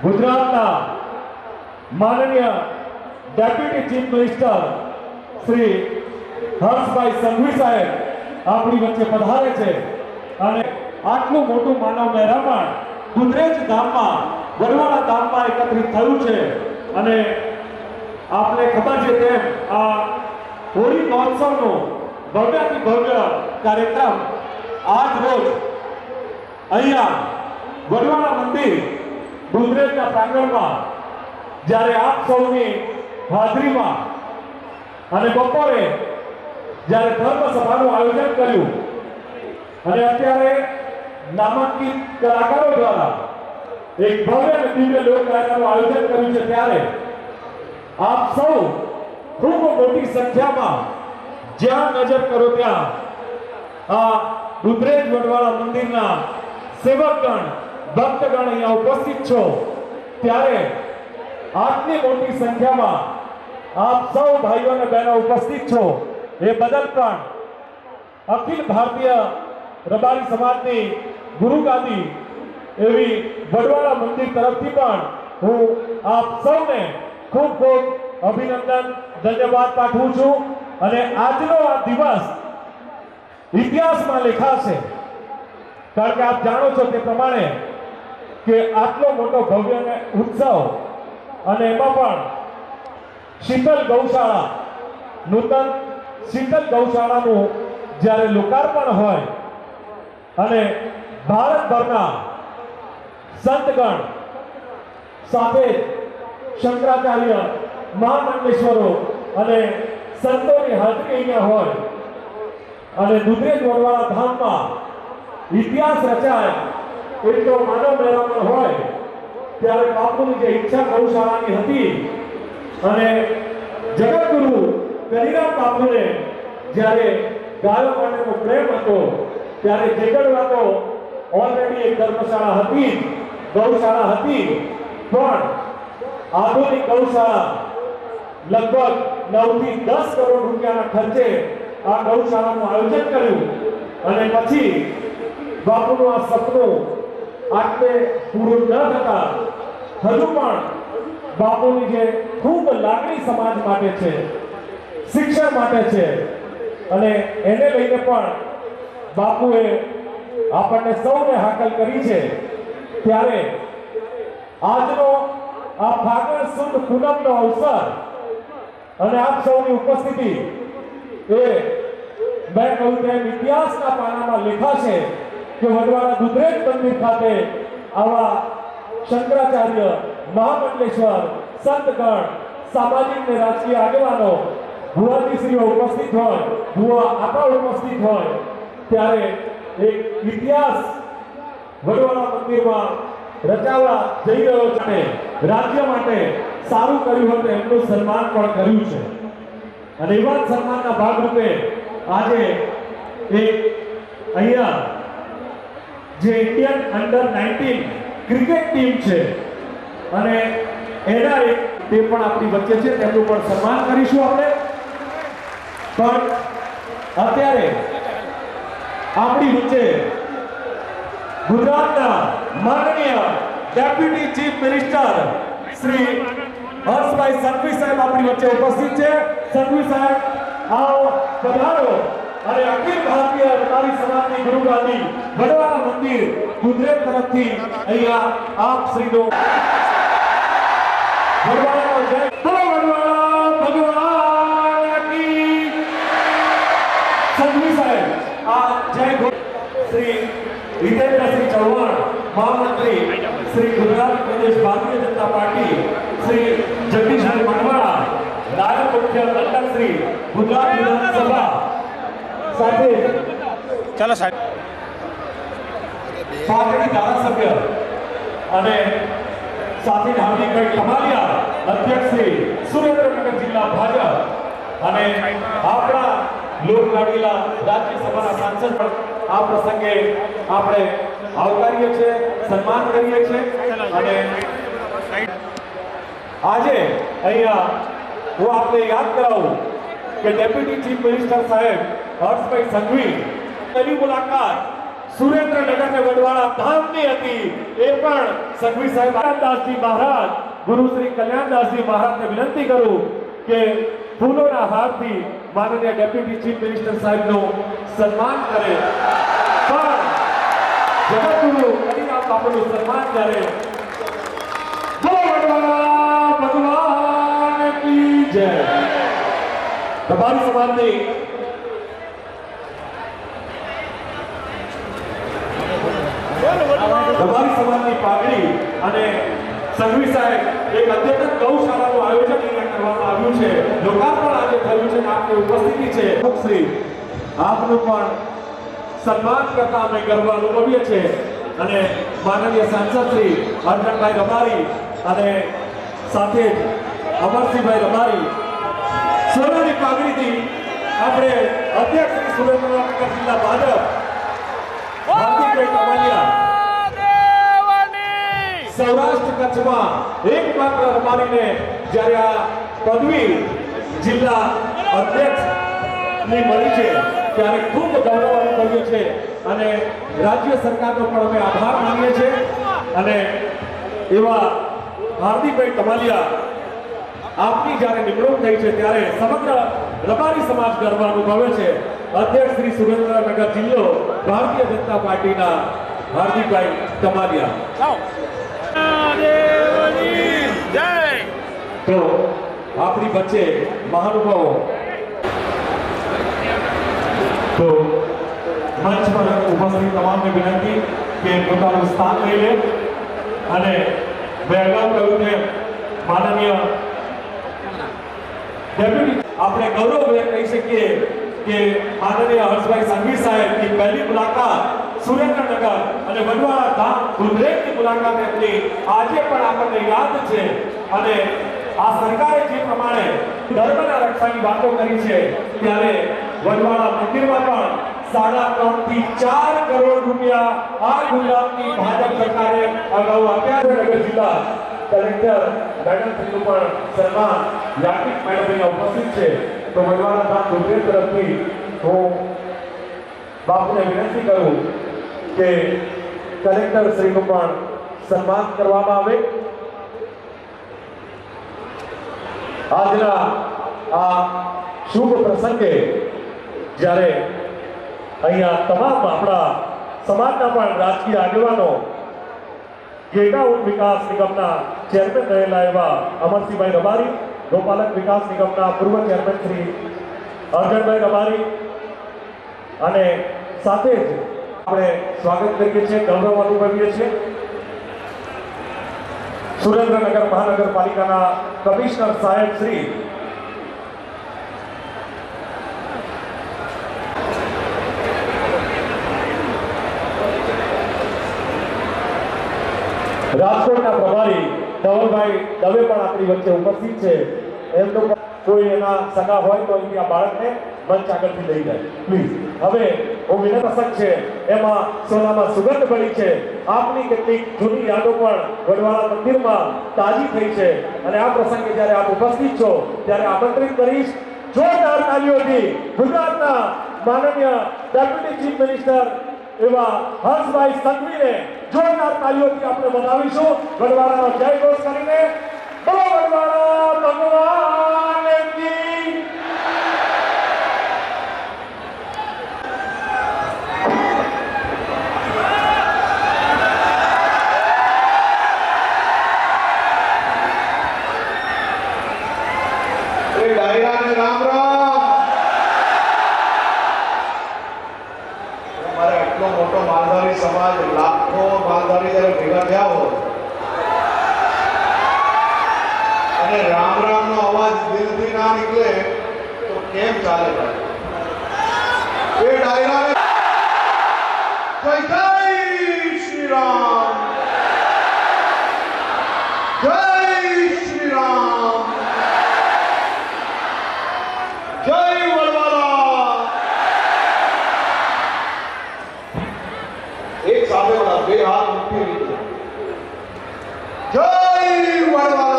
ગુજરાતના માનનીય deputy chief minister Shri Harshbhai Sanghvi સાહેબ આપણી વચ્ચે પધારે છે અને આટલું મોટું માનવ મહેરામણ દુધરેજ ધામમાં વડવાળા ધામમાં એકત્રિત થયું છે અને આપને ખબર છે તેમ આ હોળી મહોત્સવનો ભવ્યાતિ ભવ્ય કાર્યક્રમ આજ રોજ અહીંયા વડવાળા મંદિર દુધરેજના પ્રાંગણમાં જ્યારે આપ સૌની હાજરીમાં અને બપોરે જ્યારે ધર્મ સભાનું આયોજન કર્યું અને અત્યારે નામાંકિત કલાકારો દ્વારા એક ભવ્ય અને દિવ્ય લોકગાયનનું આયોજન કર્યું છે ત્યારે આપ સૌ ખૂબ મોટી સંખ્યામાં જ્યાં નજર કરો ત્યાં આ દુધરેજ વડવાળા મંદિરના સેવકગણ ભક્તગણ અહીંયા ઉપસ્થિત છો ત્યારે આટલી મોટી સંખ્યામાં આપ સૌ ભાઈઓ અને બહેનો ઉપસ્થિત છો એ બદલ પણ અખિલ ભારતીય રબારી સમાજની ગુરુગાદી એવી વડવાળા મંદિર તરફથી પણ હું આપ સૌને ખૂબ ખૂબ અભિનંદન ધન્યવાદ પાઠવું છું અને આજનો આ દિવસ ઇતિહાસમાં લખાશે કારણ કે આપ જાણો છો તે પ્રમાણે કે આટલો મોટો ભવ્ય અને ઉત્સવ અને એમાં પણ શીતલ ગૌશાળા નૂતન શીતલ ગૌશાળાનું જ્યારે લોકાર્પણ હોય અને ભારતભરના સંતગણ સાથે શંકરાચાર્ય મહામંડલેશ્વરો અને સંતોની હાજરી અહીંયા હોય અને દુધરેજ વડવાળા ધામમાં ઇતિહાસ રચાય એટલો માનવ મહેરામણ હોય ત્યારે બાપુની જે ઈચ્છા ગૌશાળાની હતી અને જગતગુરુ કનીરામ બાપુને જ્યારે ગાયો માટેનો પ્રેમ હતો ત્યારે જેગડવા તો ઓલરેડી એક ધર્મશાળા હતી ગૌશાળા હતી પણ આધુનિક ગૌશાળા લગભગ 9 થી 10 કરોડ રૂપિયાના ખર્ચે આ ગૌશાળાનું આયોજન કર્યું અને પછી બાપુનું આ સપનું આટલે પૂરું ન થતા હજુ પણ બાપુની જે ખૂબ લાગણી સમાજ માટે છે શિક્ષણ માટે છે અને એને લઈને પણ બાપુએ આપણને સૌને હાકલ કરી છે ત્યારે આજનો આ ફાગણ સુદ પૂનમનો અવસર અને આપ સૌની ઉપસ્થિતિ એ મેં કહ્યું તેમ ઇતિહાસના પાનામાં લખાશે કે વડવાળા દુધરેજ મંદિર ખાતે આવા શંકરાચાર્ય મહામંડલેશ્વર સંતગણ સામાજિક ને રાજકીય આગેવાનો ભુવાજીશ્રીઓ ઉપસ્થિત હોય ભુવા આપા ઉપસ્થિત હોય ત્યારે એક ઇતિહાસ વડવાળા મંદિરમાં રચાવા જઈ રહ્યો છે રાજ્ય માટે સારું કર્યું હતું એમનું સન્માન પણ કર્યું છે અને એવા સન્માનના ભાગરૂપે આજે એક અહીંયા જે ઇન્ડિયન અંડર 19 ક્રિકેટ ટીમ છે અને એના એક તે પણ આપણી વચ્ચે છે તેમનું પણ સન્માન કરીશું આપણે પણ અત્યારે આપણી વચ્ચે ગુજરાતના માનનીય deputy chief minister Shri Harshbhai Sanghvi સાહેબ આપણી વચ્ચે ઉપસ્થિત છે સંઘવી સાહેબ આવો પધારો અને અખિલ ભારતીય રબારી સમાજની ગુરુગાદી વડવાળા મંદિર દુધરેજ તરફથી અહીંયા આપ શ્રીનો વડવાળાનો જય બોલો વડવાળા ભગવાન કી સંઘવી સાહેબ આ જય શ્રી હિતેન્દ્રસિંહ ચૌહાણ મહામંત્રી શ્રી ગુજરાત પ્રદેશ ભારતીય જનતા પાર્ટી શ્રી જગદીશભાઈ મનવાડા નાયબ મુખ્ય દંડક શ્રી ગુજરાત વિધાનસભા સાથે ચાલો સાહેબ પાટડી ધારાસભ્ય અને સાથે હાર્દિકભાઈ કમાલિયા અધ્યક્ષ શ્રી સુરેન્દ્રનગર જિલ્લા ભાજપ અને આપણા લોકલાડીલા રાજ્યસભાના સાંસદ પણ આ પ્રસંગે આપણે આવકારીએ છીએ સન્માન કરીએ છીએ અને આજે અહીંયા હું આપને યાદ કરાવું કે ડેપ્યુટી ચીફ મિનિસ્ટર સાહેબ હર્ષભાઈ સંઘવી તેની મુલાકાત સુરેન્દ્રનગર ને વડવાળા ધામની હતી એ પણ સંઘવી સાહેબ કલ્યાણદાસજી મહારાજ ગુરુ શ્રી કલ્યાણદાસજી મહારાજને વિનંતી કરું કે ફૂલોના હારથી માનનીય ડેપ્યુટી ચીફ મિનિસ્ટર સાહેબનું સન્માન કરે પણ જગતગુરુ કડીરામ બાપુનું સન્માન કરે બોલો વડવાળા ભગવાન કી જય તમારી સમાજની તમારી સમાજની પાઘડી અને સંઘવી સાહેબ એક અદ્યતન ગૌશાળાનું આયોજન અહીંયા કરવામાં આવ્યું છે લોકાર્પણ આજે થયું છે અને આપની ઉપસ્થિતિ છે શ્રી આપનું પણ સન્માન કરતા અમે ગર્વ અનુભવીએ છીએ અને માનનીય સાંસદ શ્રી અર્જનભાઈ રબારી અને સાથે જ અમરસિંહભાઈ રબારી સોનાની પાઘડીથી આપણે અધ્યક્ષ શ્રી સુરેન્દ્રનગર જિલ્લા ભાજપ હાર્દિકભાઈ કમાલિયા સૌરાષ્ટ્ર કચ્છમાં એકમાત્ર રબારીને જ્યારે આ પદવી જિલ્લા અધ્યક્ષની મળી છે ત્યારે ખૂબ ગૌરવ અનુભવ્યું છે અને રાજ્ય સરકારનો પણ અમે આભાર માનીએ છીએ અને એવા હાર્દિકભાઈ કમાલિયા આપની જ્યારે નિમણૂક થઈ છે ત્યારે સમગ્ર રબારી સમાજ ગર્વ અનુભવે છે અધ્યક્ષ શ્રી સુરેન્દ્રનગર જિલ્લો ભારતીય જનતા પાર્ટીના હાર્દિકભાઈ કમાલિયા તો આપણી વચ્ચે મહાનુભાવો તો મંચ પર ઉપસ્થિત તમામને વિનંતી કે પોતાનું સ્થાન લઈ લે અને મેં અગાઉ કહ્યું તેમ માનનીય ડેપ્યુટી આપણે ગૌરવભેર કહી શકીએ કે માનનીય હર્ષભાઈ સંઘવી સાહેબની પહેલી મુલાકાત સુરેન્દ્રનગર અને વડવાળા ધામ ગુરુદેવની મુલાકાત એમની આજે પણ આપણને યાદ છે અને આ સરકારે જે પ્રમાણે ધર્મના રક્ષાની વાતો કરી છે ત્યારે વડવાળા મંદિરમાં પણ 3.5 થી 4 કરોડ રૂપિયા આ ગુજરાતની ભાજપ સરકારે અગાઉ આપ્યા છે નગર જિલ્લા કલેક્ટર મેડમ શ્રીનું પણ સન્માન યાજ્ઞિક મેડમ અહીંયા ઉપસ્થિત છે તો વડવાળા ધામ ગુરુદેવ તરફથી હું બાપુને વિનંતી કરું કે કલેક્ટર શ્રીનું પણ સન્માન કરવામાં આવે આજના આ શુભ પ્રસંગે જ્યારે અહીંયા તમામ આપણા સમાજના પણ રાજકીય આગેવાનો ગેટાઉટ વિકાસ નિગમના ચેરમેન રહેલા એવા અમરસિંહભાઈ રબારી ગોપાલક વિકાસ નિગમના પૂર્વ ચેરમેન શ્રી અર્જનભાઈ રબારી અને સાથે જ આપણે સ્વાગત કરીએ છીએ ગૌરવ અનુભવીએ છીએ સુરેન્દ્રનગર મહાનગરપાલિકાના કમિશનર સાહેબ શ્રી રાજકોટના પ્રભારી ધવલભાઈ દવે પણ આપણી વચ્ચે ઉપસ્થિત છે એમનો કોઈ એના સગા હોય તો અહીંયા બાળકને મંચ આગળથી લઈ જાય પ્લીઝ હવે હું વિનંતી પ્રસંગ છે એમાં સોનામાં સુગંધ ભળી છે આપની કેટલીક જૂની યાદો પણ વડવાળા મંદિરમાં તાજી થઈ છે અને આ પ્રસંગે જ્યારે આપ ઉપસ્થિત છો ત્યારે આમંત્રિત કરીશ જોરદાર તાલીઓથી ગુજરાતના માનનીય ડેપ્યુટી ચીફ મિનિસ્ટર એવા હર્ષભાઈ સંઘવીને જોરદાર તાલીઓથી આપણે વધાવીશું વડવાળાનો જય ઘોષ કરીને બોલો વડવાળા ભગવાન કી ડાયરાને રામ રામ અમારે એટલો મોટો માલધારી સમાજ લાખો માલધારી જ્યારે ભેગા થયા હોય અને રામ રામ નો અવાજ દિલથી ના નીકળે તો કેમ ચાલે ભાઈ એ ડાયરાને જય જય શ્રી રામ જય શ્રી રામ જય વડવાળા એક સાથે બધા બે હાથ મૂકી રીતે જય વડવાળા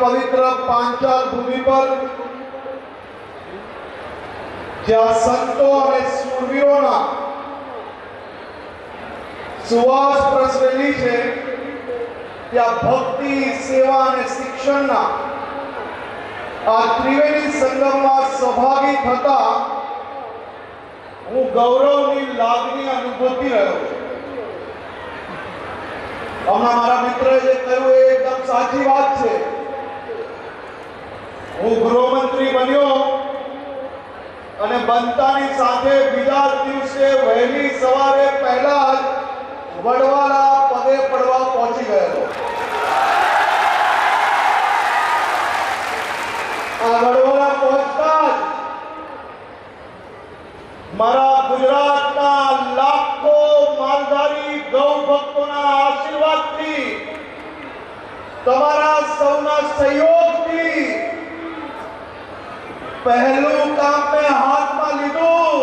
પવિત્ર પાંચાલ ભૂમિ પર જ્યાં સંતો અને શૂરવીરોના સુવાસ પ્રસરેલી છે, ત્યાં ભક્તિ, સેવા અને શિક્ષણના આ ત્રિવેણી સંગમમાં સહભાગી થતા હું ગૌરવની લાગણી અનુભવતી રહ્યો છું. હમણાં મારા મિત્રએ જે કહ્યું એ એકદમ સાચી વાત છે. હું ગૃહમંત્રી બન્યો અને બનતાની સાથે બીજા દિવસે વહેલી સવારે પહેલા જ વડવાલા પગે પડવા પહોંચી ગયો. આ વડવાલા પહોંચતા જ મારા ગુજરાતના લાખો માલધારી ગૌ ભક્તોના આશીર્વાદથી, તમારા સૌના સહયોગથી પહેલું કામ મેં હાથમાં લીધું.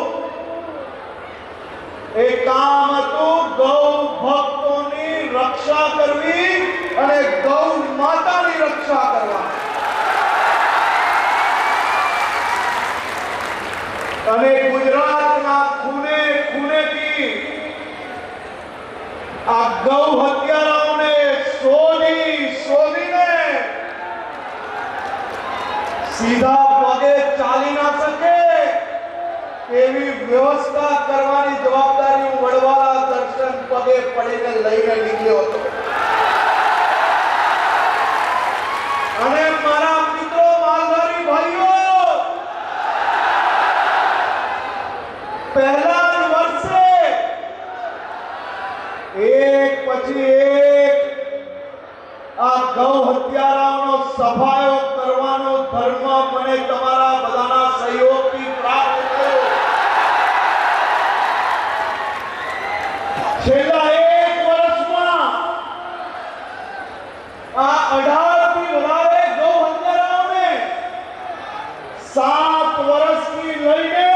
એ કામ હતું ગૌ ભક્તોની રક્ષા કરવી અને ગૌ માતાની રક્ષા કરવાની. અને ગુજરાતના ખૂણે ખૂણેથી આ ગૌ હત્યારાઓને શોધીને સીધા પગે ચાલી ના શકે એવી વ્યવસ્થા કરવાની જવાબદારી હું વડવાલા દર્શન પગે પડીને લઈને નીકળ્યો હતો. અને મારા મિત્રો, માલધારી ભાઈઓ, પહેલા જ વર્ષે એક પછી એક આ ગૌ હત્યારાઓનો સફાયો કરવાનો ધર્મ મને તમારા બધાના સહયોગથી પ્રાપ્ત થયો. છેલ્લા એક વર્ષમાં આ 18 થી વધારે ગૌ હત્યારાઓને 7 વર્ષથી લઈને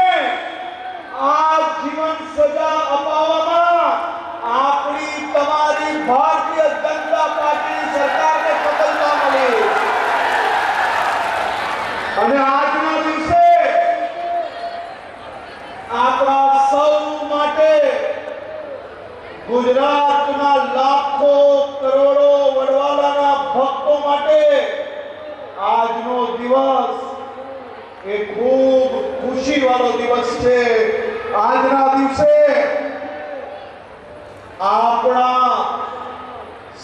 આજીવન સજા અપાવવામાં આપણી તમારી ભારતીય જનતા પાર્ટીની સરકારને સફળતા મળી. અને આજના દિવસે આપણા સૌ માટે, ગુજરાતના લાખો કરોડો વડવાલાના ભક્તો માટે આજનો દિવસ એ ખૂબ ખુશીવાળો દિવસ છે. આજના દિવસે આપણા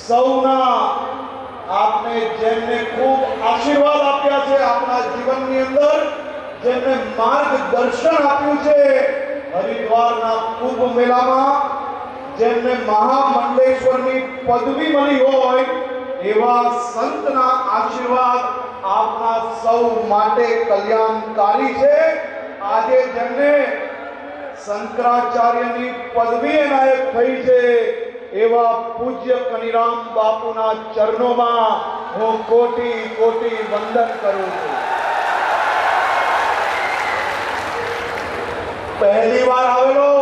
સૌના, આપને જેમને ખૂબ આશીર્વાદ આપ્યા છે, આપણા જીવનની અંદર જેમને માર્ગદર્શન આપ્યું છે, હરિદ્વારના કુંભ મેળામાં જેમને મહામંડલેશ્વરની પદવી મળી હોય એવા સંતના આશીર્વાદ આપના સૌ માટે કલ્યાણકારી છે. આજે જેમને શંકરાચાર્યની પદવી એનાયત થઈ છે એવા પૂજ્ય કનીરામ બાપુના ચરણોમાં હું કોટી કોટી વંદન કરું છું. પહેલી વાર આવેલો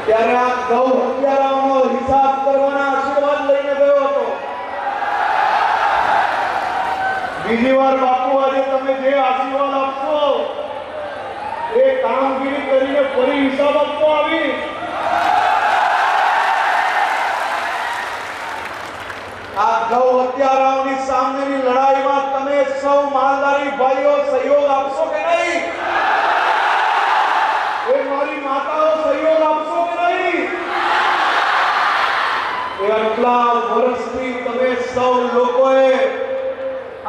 ત્યારે આ ગૌ હત્યારાઓનો હિસાબ કરવાના આશીર્વાદ લઈને ગયો હતો. બીજી વાર બાપુ આજે તમે જે આશીર્વાદ આપશો એ કામગીરી કરીને ફરી હિસાબ આપતો આવી. આ ગૌ હત્યારાઓની સામેની લડાઈમાં તમે સૌ માલધારી ભાઈઓ સહયોગ આપશો કે નહીં? એ મારી માતાઓ સહયોગ આપશો કે નહીં? એ આટલા વર્ષથી તમે સૌ લોકોએ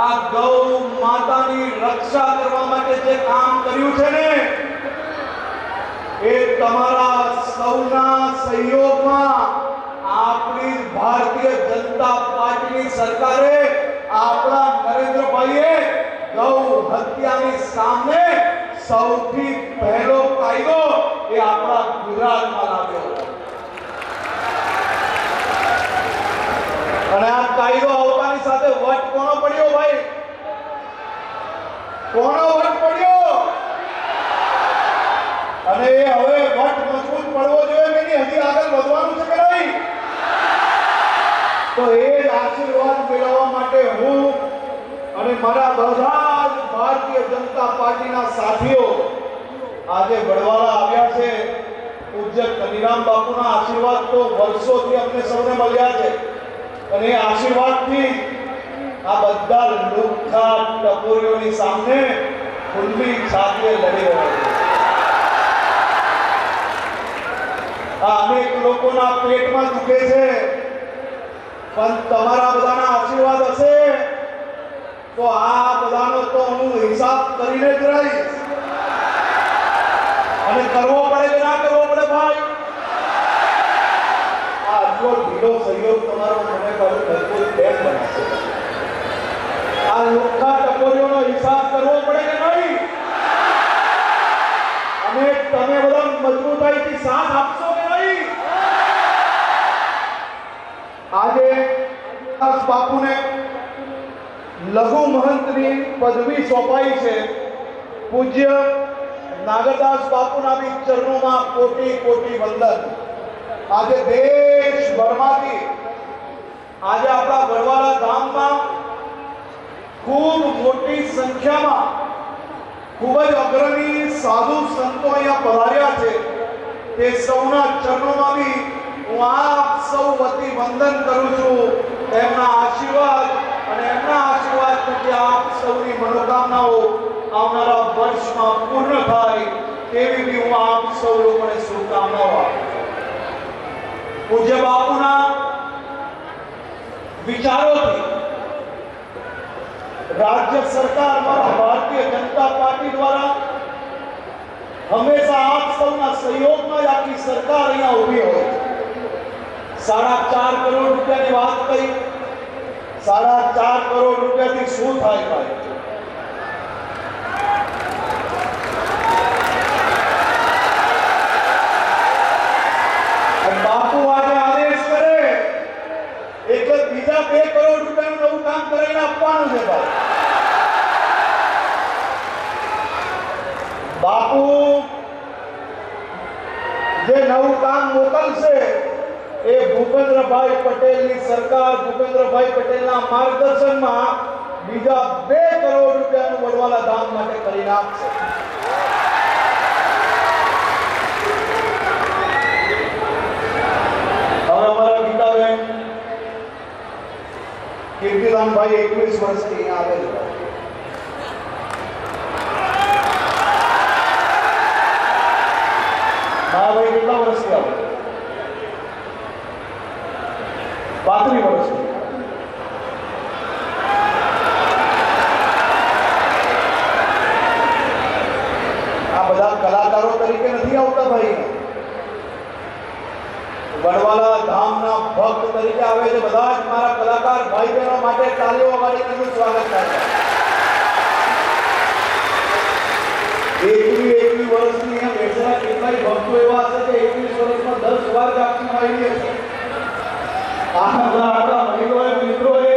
આ ગૌ માતાની રક્ષા કરવા માટે જે કામ કર્યું છે ને, એ તમારા સૌના સહયોગમાં આપણી ભારતીય જનતા પાર્ટીની સરકારે, આપણા નરેન્દ્રભાઈએ ગૌ હત્યાની સામે સૌથી પહેલો કાયદો એ આપણા ગુજરાતમાં લાવ્યો. અને આ કાયદો આવતાની સાથે વટ કોનો પડ્યો ભાઈ? કોનો વટ પડ્યો? અને એ હવે વટ મજબૂત પડવો જોઈએ કે નહીં? હજી આગળ વધવાનું છે કે નહીં? તો એ જ આશીર્વાદ ભારતીય જનતા પાર્ટીના સાથીઓ આજે વડવાળા આવ્યા છે. પૂજ્ય કનીરામ બાપુના આશીર્વાદ તો વર્ષોથી અમને સૌને મળ્યા છે અને એ આશીર્વાદથી આ બધા લુખ્ખા ટપોરીઓની સામે ખુલ્લી છાતીએ લડી રહ્યા છે. આ અનેક લોકોના પેટમાં દુખે છે, પણ તમારા બધાના આશીર્વાદ હશે તો આ બધાનો તો હું હિસાબ કરીને જ રહીશ. અને કરવો પડે કે ના કરવો પડે ભાઈ, આ આટલો ઢીલો સહયોગ તમારો મને પાછું મજબૂત કેમ બનાવશે? આ લુખ્ખા ટપોરીઓનો હિસાબ કરવો પડે કે નહીં? અને તમે બધા મજબૂતાઈથી સાથ આપશો કે નહીં? આજે દાસ બાપુને લઘુ મહંતની પદવી સોંપાઈ છે. પૂજ્ય નાગરદાસ બાપુના બી ચરણોમાં કોટી કોટી વંદન. આજે દેશભરમાંથી આજે આપણા વડવાળા ધામમાં ખૂબ મોટી સંખ્યામાં ખૂબ જ અગ્રણી સાધુ સંતો અહીંયા પધાર્યા છે. તે સૌના ચરણોમાં બી હું આપ સૌ વતી વંદન કરું છું. એમના આશીર્વાદ અને એમના આશીર્વાદ થકી આપ સૌની મનોકામનાઓ આવનારા વર્ષમાં પૂર્ણ થાય તેવી બી હું આપ સૌ લોકોને શુભકામનાઓ આપું. પૂજ્ય બાપુના વિચારોથી રાજ્ય સરકારમાં ભારતીય જનતા પાર્ટી દ્વારા હંમેશા આપ સૌના સહયોગમાં જ આખી સરકાર અહીંયા ઊભી હોય. 4.5 કરોડ રૂપિયાની વાત કરી. 4.5 કરોડ રૂપિયાથી શું થાય ભાઈ? બાપુ આજે આદેશ કરે એટલે બીજા 2 કરોડ રૂપિયાનું નવું કામ કરીને આપવાનું છે ભાઈ. બાપુ જે નવું કામ મોકલશે એ ભૂપેન્દ્રભાઈ પટેલની સરકાર, ભૂપેન્દ્રભાઈ પટેલના માર્ગદર્શનમાં બીજા 2 કરોડ રૂપિયાનું વડવાળા ધામ માટે કરીને આપશે. હવે અમારા ગીતાબેન કીર્તિદાનભાઈ 21 વર્ષથી અહીંયા આવે છે. હા ભાઈ, કેટલા વર્ષથી આવે? 35 વર્ષથી. આ બધા કલાકારો તરીકે નથી આવતા ભાઈ, વડવાળા ધામના ભક્ત તરીકે આવે છે. બધા જ મારા કલાકાર ભાઈ બહેનો માટે તાળીઓ વગાડીને સ્વાગત કરે છે. 21 વર્ષની અહીંયા બેઠેલા કેટલાય ભક્તો એવા હશે કે 21 વર્ષમાં 10 વાર જાગતી આવી હશે. આપણા મહિલાઓએ મિત્રોએ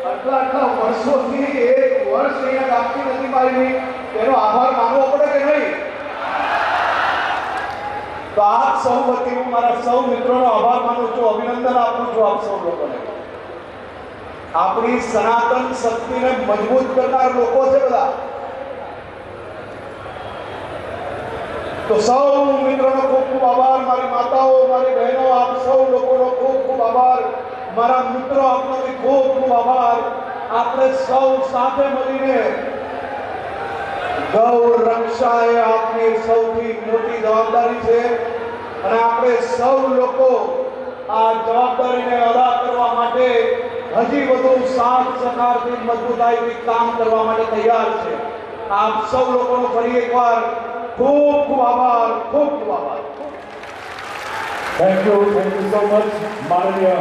આટલા વર્ષોથી 1 વર્ષ અહીંયા જાગતી નથી પાડી, તેનો આભાર માનવો પડે કે નહીં? તો આપ સૌ વતી હું મારા સૌ મિત્રોનો આભાર માનું છું, અભિનંદન આપું છું આપ સૌ લોકોને. આપણી સનાતન શક્તિને મજબૂત કરનાર લોકો છે બધા. તો સૌ મિત્રોનો ખૂબ ખૂબ આભાર. મારી માતાઓ, મારી બહેનો, આપ સૌ લોકોનો ખૂબ ખૂબ આભાર. મારા મિત્રો, આપનો બી ખૂબ ખૂબ આભાર. આપણે સૌ સાથે મળીને ગૌ રક્ષા એ આપની સૌથી મોટી જવાબદારી છે અને આપણે સૌ લોકો આ જવાબદારીને અદા કરવા માટે હજી વધુ સાથ સહકારથી મજબૂતાઈથી કામ કરવા માટે તૈયાર છે. આપ સૌ લોકોનો ફરી એકવાર ખૂબ ખૂબ આભાર, ખૂબ ખૂબ આભાર. Thank you so much. માનનીય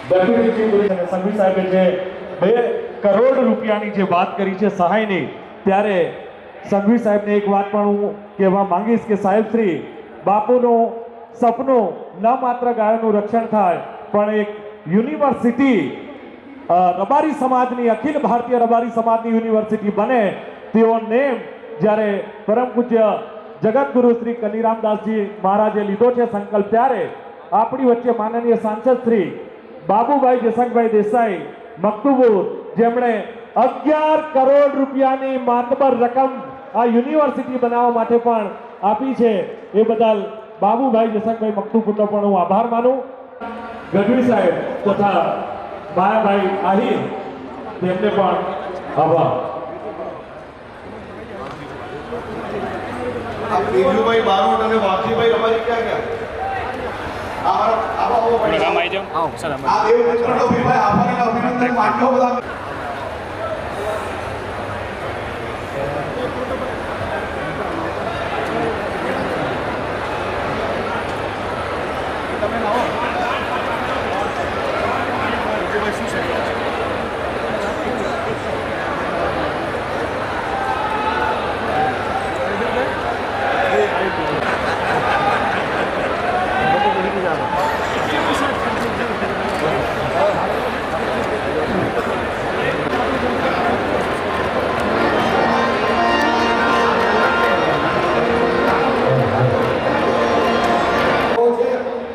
ડેપ્યુટી ચીફ મિનિસ્ટર સંઘવી સાહેબે જે 2 કરોડ રૂપિયાની જે વાત કરી છે સહાયની, ત્યારે સંઘવી સાહેબને એક વાત પણ હું કહેવા માંગીશ કે સાહેબ શ્રી બાપુનું સપનું ન માત્ર ગાયોનું રક્ષણ થાય પણ એક યુનિવર્સિટી રબારી સમાજની, અખિલ ભારતીય રબારી સમાજની યુનિવર્સિટી બને તેવો નેમ જ્યારે પરમ પૂજ્ય જગતગુરુ શ્રી કનીરામદાસજી મહારાજે લીધો છે સંકલ્પ, ત્યારે આપણી વચ્ચે માનનીય સાંસદ શ્રી બાબુભાઈ જસંગભાઈ દેસાઈ મકતુબુર, જેમણે 11 કરોડ રૂપિયાની માતબર રકમ આ યુનિવર્સિટી બનાવવા માટે પણ આપી છે એ બદલ બાબુભાઈ જસંગભાઈ મકતુપુરનો પણ હું આભાર માનું. ગઢવી સાહેબ તથા માયાભાઈ આહિર તેમને પણ આભાર. આ બીજુભાઈ બારોટ અને વાસીભાઈ અમારી ક્યાં ગયા? આ દેવ મિત્રનો ભાઈ આભાર અને અભિનંદન પાઠવો બધા.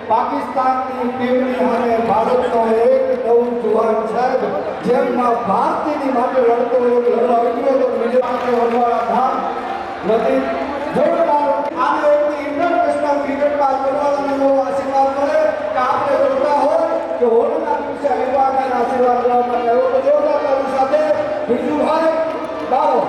પાકિસ્તાનની ટીમની સામે ભારતનો એક નવું જુવાન સાહેબ જેમના ભારતીયની માટે લડતો લડવા ઉતર્યો તો બીજા માટે વડવાળા ધામ નથી જોરદાર આને એકની ઇન્ટરનેશનલ ક્રિકેટમાં કરવાના એવો આશીર્વાદ મળે કે આપણે જોતા હોય કે હોળના દિવસે વિભાગના આશીર્વાદ લેવા માટે એવો તો જોરદાર સાથે બીજું ભાઈ બાવો